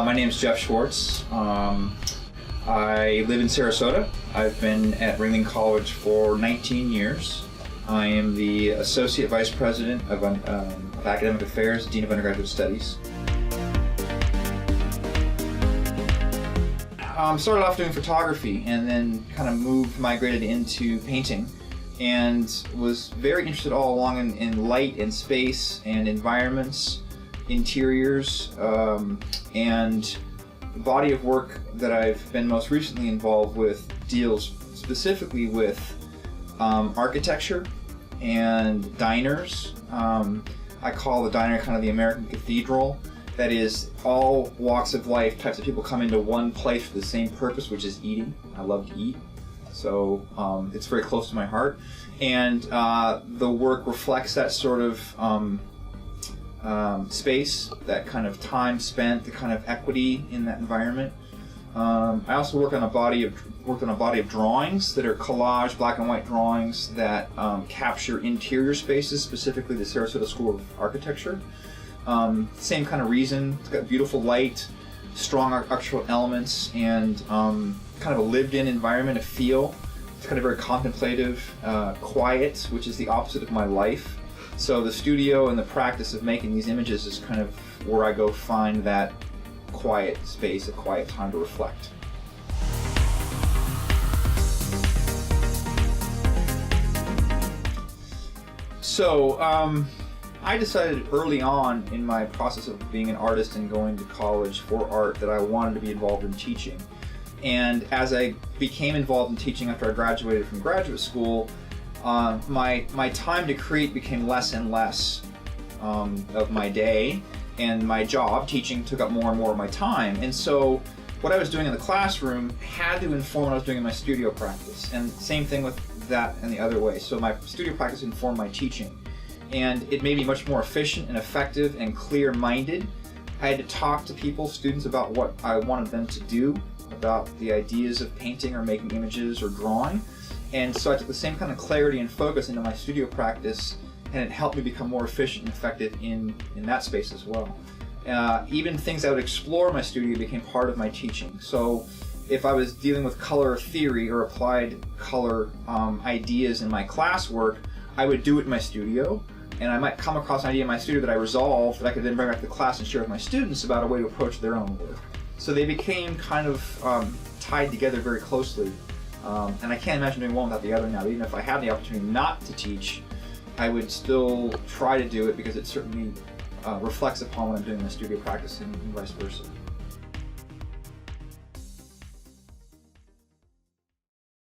My name is Jeff Schwartz. I live in Sarasota. I've been at Ringling College for 19 years. I am the Associate Vice President of Academic Affairs, Dean of Undergraduate Studies. Started off doing photography and then kind of migrated into painting, and was very interested all along in light and space and environments, interiors, and the body of work that I've been most recently involved with deals specifically with architecture and diners. I call the diner kind of the American cathedral. That is, all walks of life, types of people come into one place for the same purpose, which is eating. I love to eat, so it's very close to my heart. And the work reflects that sort of space, that kind of time spent, the kind of equity in that environment. I also worked on a body of drawings that are collage, black and white drawings that capture interior spaces, specifically the Sarasota School of Architecture. Same kind of reason. It's got beautiful light, strong architectural elements, and kind of a lived-in environment, a feel. It's kind of very contemplative, quiet, which is the opposite of my life. So the studio and the practice of making these images is kind of where I go find that quiet space, a quiet time to reflect. So I decided early on in my process of being an artist and going to college for art that I wanted to be involved in teaching. And as I became involved in teaching after I graduated from graduate school, my time to create became less and less of my day, and my job, teaching, took up more and more of my time. And so what I was doing in the classroom had to inform what I was doing in my studio practice, and same thing with that and the other way. So my studio practice informed my teaching, and it made me much more efficient and effective and clear-minded. I had to talk to people, students, about what I wanted them to do, about the ideas of painting or making images or drawing. And so I took the same kind of clarity and focus into my studio practice, and it helped me become more efficient and effective in that space as well. Even things I would explore in my studio became part of my teaching. So if I was dealing with color theory or applied color ideas in my classwork, I would do it in my studio, and I might come across an idea in my studio that I resolved that I could then bring back to the class and share with my students about a way to approach their own work. So they became kind of tied together very closely. And I can't imagine doing one without the other now. Even if I had the opportunity not to teach, I would still try to do it because it certainly reflects upon what I'm doing in my studio practice and vice versa.